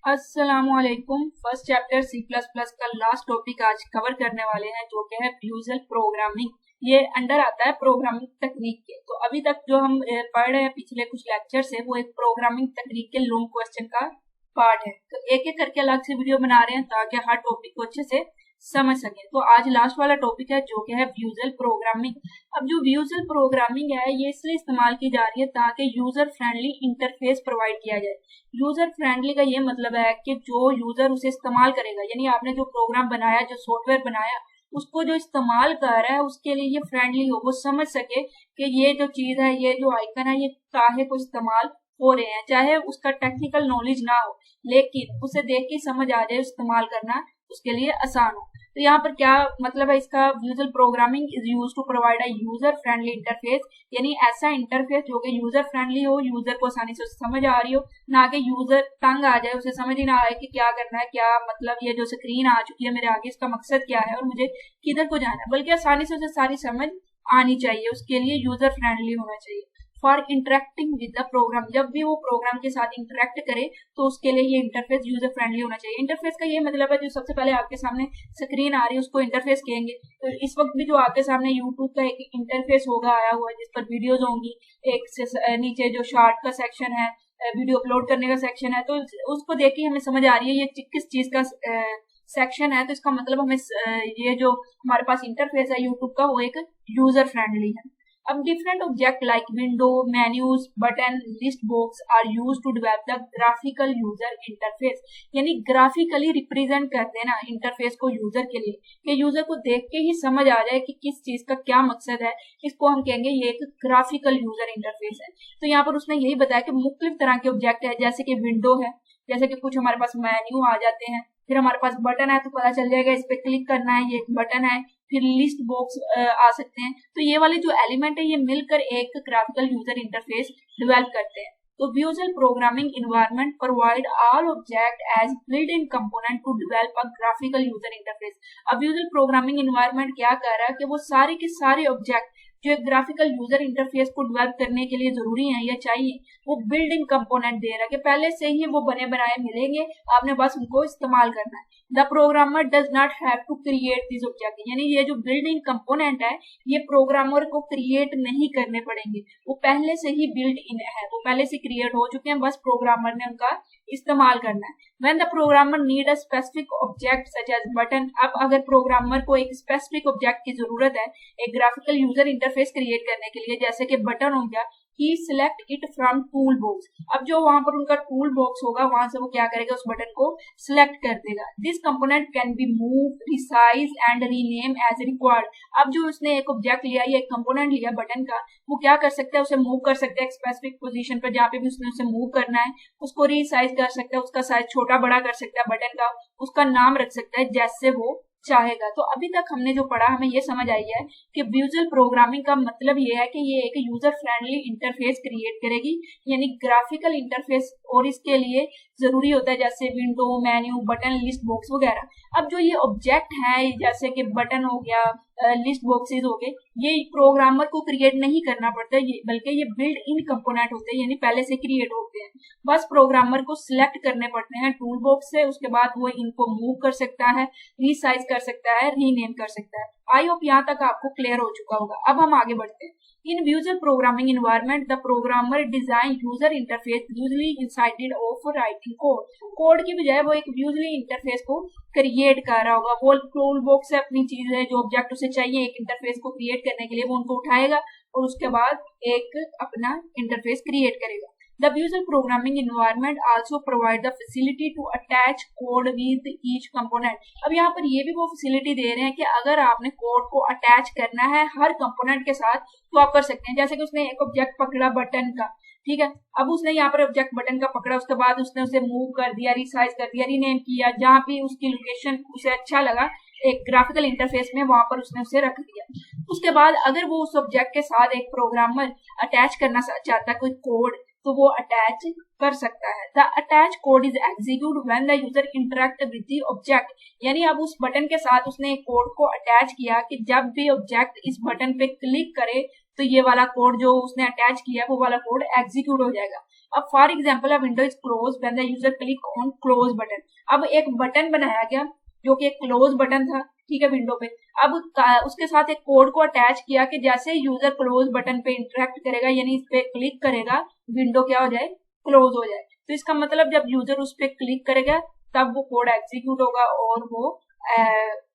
अस्सलामुअलैकुम। First chapter C plus plus का last topic आज कवर करने वाले हैं, जो कि है व्यूजल प्रोग्रामिंग। ये अंडर आता है प्रोग्रामिंग तकनीक के। तो अभी तक जो हम पढ़ रहे हैं पिछले कुछ लेक्चर से, वो एक प्रोग्रामिंग तकनीक के लॉन्ग क्वेश्चन का पार्ट है। तो एक एक करके अलग से वीडियो बना रहे हैं ताकि हर टॉपिक को अच्छे से समझ सके। तो आज लास्ट वाला टॉपिक है जो कि है व्यूजल प्रोग्रामिंग। अब जो व्यूजल प्रोग्रामिंग है, ये इसलिए इस्तेमाल की जा रही है ताकि यूजर फ्रेंडली इंटरफेस प्रोवाइड किया जाए। यूजर फ्रेंडली का ये मतलब है कि जो यूजर उसे इस्तेमाल करेगा, यानी आपने जो प्रोग्राम बनाया, जो सॉफ्टवेयर बनाया, उसको जो इस्तेमाल कर रहा है उसके लिए ये फ्रेंडली हो, वो समझ सके कि ये जो चीज है, ये जो आइकन है, ये काहे को इस्तेमाल हो रहे हैं। चाहे उसका टेक्निकल नॉलेज ना हो, लेकिन उसे देख के समझ आ जाए, इस्तेमाल करना उसके लिए आसान हो। तो यहाँ पर क्या मतलब है इसका? Visual programming is use to provide a user friendly interface, यानी ऐसा इंटरफेस जो कि यूजर फ्रेंडली हो, यूजर को आसानी से समझ आ रही हो, ना कि यूजर तंग आ जाए, उसे समझ ही ना आए कि क्या करना है, क्या मतलब ये जो स्क्रीन आ चुकी है मेरे आगे, इसका मकसद क्या है और मुझे किधर को जाना है, बल्कि आसानी से उसे सारी समझ आनी चाहिए। उसके लिए यूजर फ्रेंडली होना चाहिए। For interacting with the program, जब भी वो प्रोग्राम के साथ इंटरेक्ट करे तो उसके लिए ये इंटरफेस यूजर फ्रेंडली होना चाहिए। इंटरफेस का ये मतलब है जो सबसे पहले आपके सामने स्क्रीन आ रही है उसको इंटरफेस कहेंगे। तो इस वक्त भी जो आपके सामने यूट्यूब का एक इंटरफेस होगा आया हुआ है, जिस पर वीडियोज होंगी, एक से नीचे जो शार्ट का सेक्शन है, वीडियो अपलोड करने का सेक्शन है, तो उसको देख के हमें समझ आ रही है ये किस चीज का सेक्शन है। तो इसका मतलब हमें ये जो हमारे पास इंटरफेस है यूट्यूब का, वो एक यूजर फ्रेंडली है। अब different object like window, menus, button, list box are use to develop the graphical user interface, यानी ग्राफिकली रिप्रेजेंट कर देना इंटरफेस को यूजर के लिए, कि यूजर को देख के ही समझ आ जाए कि किस चीज का क्या मकसद है। इसको हम कहेंगे ये एक ग्राफिकल यूजर इंटरफेस है। तो यहाँ पर उसने यही बताया कि मुख्तलिफ तरह के ऑब्जेक्ट है, जैसे कि विंडो है, जैसे कि कुछ हमारे पास मेन्यू आ जाते हैं, फिर हमारे पास बटन है तो पता चल जाएगा इस पे क्लिक करना है, ये एक बटन है, फिर लिस्ट बॉक्स आ सकते हैं। तो ये वाले जो एलिमेंट है, ये मिलकर एक ग्राफिकल यूजर इंटरफेस डेवलप करते हैं। तो visual programming environment provide all object as built in component to develop a graphical user interface. अब व्यूजल प्रोग्रामिंग इन्वायरमेंट क्या कर रहा है कि वो सारे के सारे ऑब्जेक्ट जो एक ग्राफिकल यूजर इंटरफेस को डेवलप करने के लिए जरूरी है या चाहिए, वो बिल्ड इन कंपोनेंट दे रहा है कि पहले से ही वो बने बनाए मिलेंगे, आपने बस उनको इस्तेमाल करना है। The programmer does not have to create this object, यानी ये जो बिल्ड इन कंपोनेंट है, ये प्रोग्रामर को क्रिएट नहीं करने पड़ेंगे, वो पहले से ही बिल्ड इन है, वो पहले से क्रिएट हो चुके हैं, बस प्रोग्रामर ने उनका इस्तेमाल करना है। When the programmer need a specific object such as button, अब अगर प्रोग्रामर को एक स्पेसिफिक ऑब्जेक्ट की जरूरत है एक ग्राफिकल यूजर इंटरफेस क्रिएट करने के लिए, जैसे कि बटन हो गया, ही select it from toolbox. अब जो वहां पर उनका टूल बॉक्स होगा, वहां से वो क्या करेगा, उस बटन को सिलेक्ट कर देगा। This component can be move, resize and rename as required. अब जो उसने एक ऑब्जेक्ट लिया, ये एक कंपोनेंट लिया बटन का, वो क्या कर सकता है, उसे मूव कर सकता है एक स्पेसिफिक पोजीशन पर, जहाँ पे भी उसने उसे मूव करना है, उसको रीसाइज कर सकता है, उसका साइज छोटा बड़ा कर सकता है बटन का, उसका नाम रख सकता है जैसे वो चाहेगा। तो अभी तक हमने जो पढ़ा, हमें ये समझ आई है कि व्यूजल प्रोग्रामिंग का मतलब ये है कि ये एक यूजर फ्रेंडली इंटरफेस क्रिएट करेगी, यानी ग्राफिकल इंटरफेस, और इसके लिए जरूरी होता है जैसे window, menu, button, list box वगैरह। अब जो ये ऑब्जेक्ट है, जैसे कि बटन हो गया, लिस्ट बॉक्सेस हो गए, ये प्रोग्रामर को क्रिएट नहीं करना पड़ता है, बल्कि ये बिल्ड इन कंपोनेंट होते हैं, यानी पहले से क्रिएट होते हैं। बस प्रोग्रामर को सिलेक्ट करने पड़ते हैं टूल बॉक्स से, उसके बाद वो इनको मूव कर सकता है, रीसाइज कर सकता है, रीनेम कर सकता है। आई होप यहाँ तक आपको क्लियर हो चुका होगा। अब हम आगे बढ़ते हैं। In visual programming environment the programmer design user interface usually instead of writing code. Code की बजाय वो एक व्यूजली इंटरफेस को क्रिएट कर रहा होगा। वो टूल बॉक्स से अपनी चीज है, जो ऑब्जेक्ट उसे चाहिए एक इंटरफेस को क्रिएट करने के लिए, वो उनको उठाएगा और उसके बाद एक अपना इंटरफेस क्रिएट करेगा। The visual programming environment also provide the facility to attach code with each component। अब यहाँ पर ये भी वो फैसिलिटी दे रहे हैं कि अगर आपने कोड को अटैच करना है हर कंपोनेंट के साथ, तो आप कर सकते हैं। जैसे कि उसने एक ऑब्जेक्ट पकड़ा बटन का, ठीक है, अब उसने यहाँ पर ऑब्जेक्ट बटन का पकड़ा, उसके बाद उसने उसे मूव कर दिया, रिसाइज कर दिया, रीनेम किया, जहाँ भी उसकी लोकेशन उसे अच्छा लगा एक ग्राफिकल इंटरफेस में, वहां पर उसने उसे रख दिया। उसके बाद अगर वो उस ऑब्जेक्ट के साथ एक प्रोग्रामर अटैच करना चाहता है कोई कोड, तो वो अटैच कर सकता है। The attach code is execute when the user interact with the object, यानी अब उस बटन के साथ उसने एक कोड को अटैच किया कि जब भी ऑब्जेक्ट इस बटन पे क्लिक करे तो ये वाला कोड जो उसने अटैच किया वो वाला कोड एग्जीक्यूट हो जाएगा। अब for example a window is close when the user click on close button. अब एक बटन बनाया गया जो कि एक क्लोज बटन था, ठीक है, विंडो पे। अब उसके साथ एक कोड को अटैच किया कि जैसे यूजर क्लोज बटन पे इंटरेक्ट करेगा, यानी इस पे क्लिक करेगा, विंडो क्या हो जाए, क्लोज हो जाए। तो इसका मतलब जब यूजर उस पे क्लिक करेगा तब वो कोड एग्जीक्यूट होगा और वो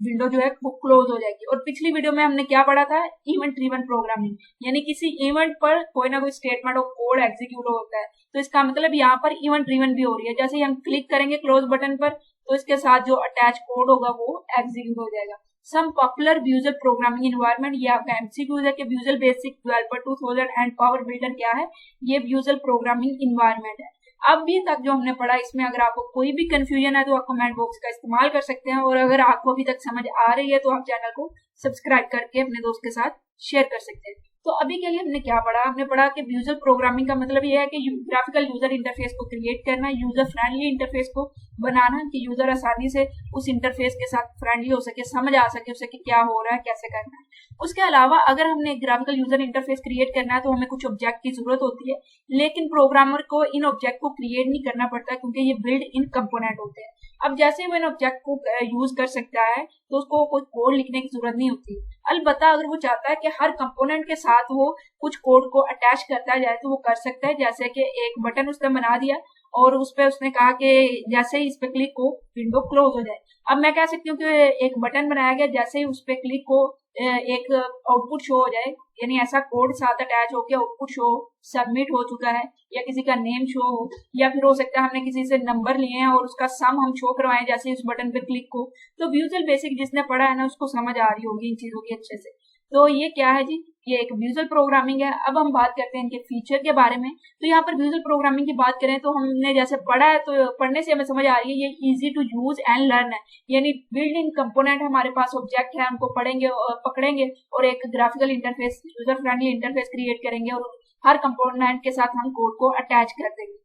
विंडो जो है वो क्लोज हो जाएगी। और पिछली वीडियो में हमने क्या पढ़ा था, इवेंट ड्रिवन प्रोग्रामिंग, यानी किसी इवेंट पर कोई ना कोई स्टेटमेंट और कोड एग्जीक्यूट होता है। तो इसका मतलब यहाँ पर इवेंट ड्रिवन भी हो रही है। जैसे ही हम क्लिक करेंगे क्लोज बटन पर तो इसके साथ जो अटैच कोड होगा वो एग्जीक्यूट हो जाएगा। Some popular visual programming environment, ये आपका एमसीक्यूज है कि visual basic developer 2000 and power builder क्या है, ये व्यूजल प्रोग्रामिंग इन्वायरमेंट है। अभी तक जो हमने पढ़ा इसमें अगर आपको कोई भी कंफ्यूजन है तो आप कमेंट बॉक्स का इस्तेमाल कर सकते हैं, और अगर आपको अभी तक समझ आ रही है तो आप चैनल को सब्सक्राइब करके अपने दोस्त के साथ शेयर कर सकते हैं। तो अभी के लिए हमने क्या पढ़ा, हमने पढ़ा कि व्यूजल प्रोग्रामिंग का मतलब यह है कि ग्राफिकल यूजर इंटरफेस को क्रिएट करना, यूजर फ्रेंडली इंटरफेस को बनाना कि यूजर आसानी से उस इंटरफेस के साथ फ्रेंडली हो सके, समझ आ सके उसे कि क्या हो रहा है, कैसे करना है। उसके अलावा अगर हमने ग्राफिकल यूजर इंटरफेस क्रिएट करना है तो हमें कुछ ऑब्जेक्ट की जरूरत होती है, लेकिन प्रोग्रामर को इन ऑब्जेक्ट को क्रिएट नहीं करना पड़ता क्योंकि ये बिल्ड इन कंपोनेंट होते हैं। अब जैसे वो इन ऑब्जेक्ट को यूज कर सकता है तो उसको कोई कोड लिखने की जरूरत नहीं होती। अलबत्ता अगर वो चाहता है कि हर कंपोनेंट के साथ वो कुछ कोड को अटैच करता जाए तो वो कर सकता है। जैसे कि एक बटन उसने बना दिया और उस पर उसने कहा कि जैसे ही इस पे क्लिक हो विंडो क्लोज हो जाए। अब मैं कह सकती हूँ कि एक बटन बनाया गया, जैसे ही उस पे क्लिक हो एक आउटपुट शो हो जाए, यानी ऐसा कोड साथ अटैच हो के आउटपुट शो सबमिट हो चुका है, या किसी का नेम शो हो, या फिर हो सकता है हमने किसी से नंबर लिए हैं और उसका सम हम शो करवाएं जैसे ही उस बटन पे क्लिक हो। तो व्यूजल बेसिक जिसने पढ़ा है ना उसको समझ आ रही होगी इन चीजों की अच्छे से। तो ये क्या है जी, ये एक व्यूजल प्रोग्रामिंग है। अब हम बात करते हैं इनके फीचर के बारे में। तो यहाँ पर व्यूजल प्रोग्रामिंग की बात करें तो हमने जैसे पढ़ा है तो पढ़ने से हमें समझ आ रही है ये easy to use and learn है, यानी बिल्ड इन कंपोनेंट हमारे पास ऑब्जेक्ट है, हमको पढ़ेंगे और पकड़ेंगे और एक graphical interface, user friendly interface create करेंगे और हर कंपोनेंट के साथ हम कोड को अटैच कर देंगे।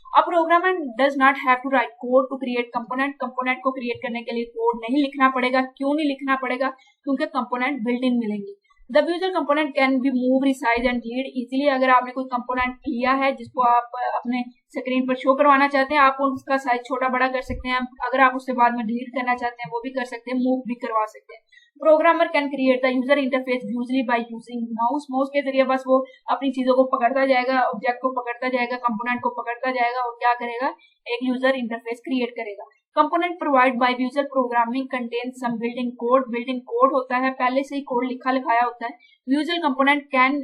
A programmer does not have to write code to create component। Component को क्रिएट करने के लिए कोड नहीं लिखना पड़ेगा। क्यों नहीं लिखना पड़ेगा? क्योंकि कंपोनेंट बिल्ट इन मिलेंगे। The visual component can be move, resize and delete easily. अगर आपने कोई कंपोनेंट लिया है जिसको आप अपने स्क्रीन पर शो करवाना चाहते हैं, आप उसका साइज छोटा बड़ा कर सकते हैं। अगर आप उससे बाद में डिलीट करना चाहते हैं वो भी कर सकते हैं, मूव भी करवा सकते हैं। Programmer can create the user interface usually by using mouse. Mouse के जरिए बस वो अपनी चीजों को पकड़ता जाएगा, ऑब्जेक्ट को पकड़ता जाएगा, कंपोनेंट को पकड़ता जाएगा और क्या करेगा, एक यूजर इंटरफेस क्रिएट करेगा। Component provide by visual programming contain some built-in code. Built-in code होता है, पहले से ही कोड लिखा लिखाया होता है। Visual component can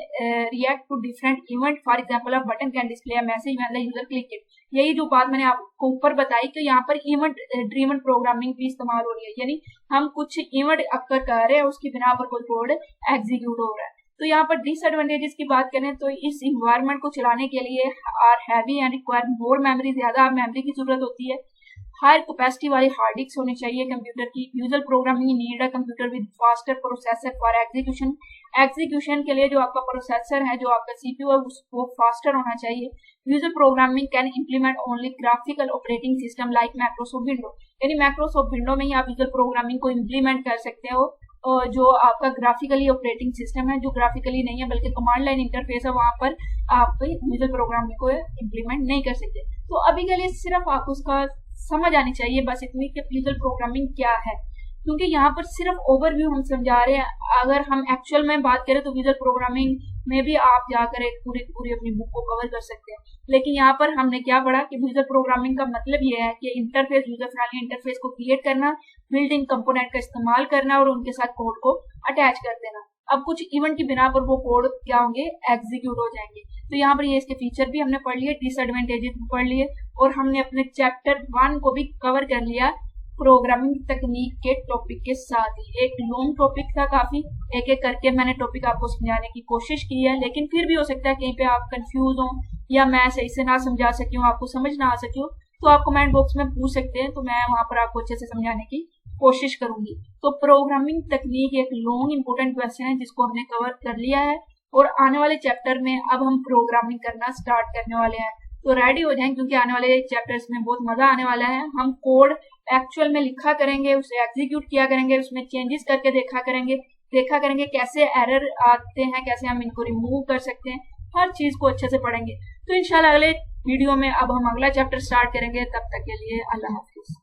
react to different event. For example a button can display a message when the user click it. यही जो बात मैंने आपको ऊपर बताई कि यहाँ पर इवेंट ड्रिवन प्रोग्रामिंग भी इस्तेमाल हो रही है, यानी हम कुछ इवेंट अक्कर कर रहे हैं उसकी बिना पर कोई कोड एग्जीक्यूट हो रहा है। तो यहाँ पर डिसएडवांटेजेस की बात करें तो इस इन्वायरमेंट को चलाने के लिए are heavy and require more memory, ज्यादा मेमोरी की जरूरत होती है। हायर कैपेसिटी वाली हार्ड डिस्क होनी चाहिए कंप्यूटर की। Usual programming need a computer with faster processor for execution. Execution के लिए जो आपका प्रोसेसर है, जो आपका सीपीयू है, वो फास्टर होना चाहिए। Usual programming can implement only graphical operating system like Microsoft window. यानी माइक्रोसॉफ्ट विंडो में ही आप यूजल प्रोग्रामिंग को इंप्लीमेंट कर सकते हो। और जो आपका ग्राफिकली ऑपरेटिंग सिस्टम है, जो ग्राफिकली नहीं है बल्कि कमांड लाइन इंटरफेस है, वहां पर आप यूजल प्रोग्रामिंग को इंप्लीमेंट नहीं कर सकते। तो अभी के लिए सिर्फ आपको उसका समझ आनी चाहिए बस इतनी कि व्यूजल प्रोग्रामिंग क्या है, क्योंकि यहाँ पर सिर्फ ओवरव्यू हम समझा रहे हैं। अगर हम एक्चुअल में बात करें तो व्यूजल प्रोग्रामिंग में भी आप जाकर एक पूरी अपनी बुक को कवर कर सकते हैं, लेकिन यहाँ पर हमने क्या पढ़ा कि व्यूजल प्रोग्रामिंग का मतलब ये है कि इंटरफेस, यूजर फ्रेंडली इंटरफेस को क्रिएट करना, बिल्ट इन कंपोनेंट का इस्तेमाल करना और उनके साथ कोड को अटैच कर देना। अब कुछ इवेंट की बिना पर वो कोड क्या होंगे, एग्जीक्यूट हो जाएंगे। तो यहाँ पर ये इसके फीचर भी हमने पढ़ लिए, डिसएडवांटेजेस भी पढ़ लिए और हमने अपने चैप्टर 1 को भी कवर कर लिया प्रोग्रामिंग तकनीक के टॉपिक के साथ ही। एक लॉन्ग टॉपिक था काफी, एक एक करके मैंने टॉपिक आपको समझाने की कोशिश की है, लेकिन फिर भी हो सकता है कहीं पे आप कंफ्यूज हो या मैं सही से ना समझा सकी हूँ, आपको समझ ना आ सकी हो, तो आप कमेंट बॉक्स में पूछ सकते हैं, तो मैं वहां पर आपको अच्छे से समझाने की कोशिश करूंगी। तो प्रोग्रामिंग तकनीक एक लॉन्ग इंपोर्टेंट क्वेश्चन है जिसको हमने कवर कर लिया है और आने वाले चैप्टर में अब हम प्रोग्रामिंग करना स्टार्ट करने वाले हैं। तो रेडी हो जाएं क्योंकि आने वाले चैप्टर्स में बहुत मजा आने वाला है। हम कोड एक्चुअल में लिखा करेंगे, उसे एग्जीक्यूट किया करेंगे, उसमें चेंजेस करके देखा करेंगे कैसे एरर आते हैं, कैसे हम इनको रिमूव कर सकते हैं, हर चीज को अच्छे से पढ़ेंगे। तो इंशाल्लाह अगले वीडियो में अब हम अगला चैप्टर स्टार्ट करेंगे। तब तक के लिए अल्लाह हाफिज।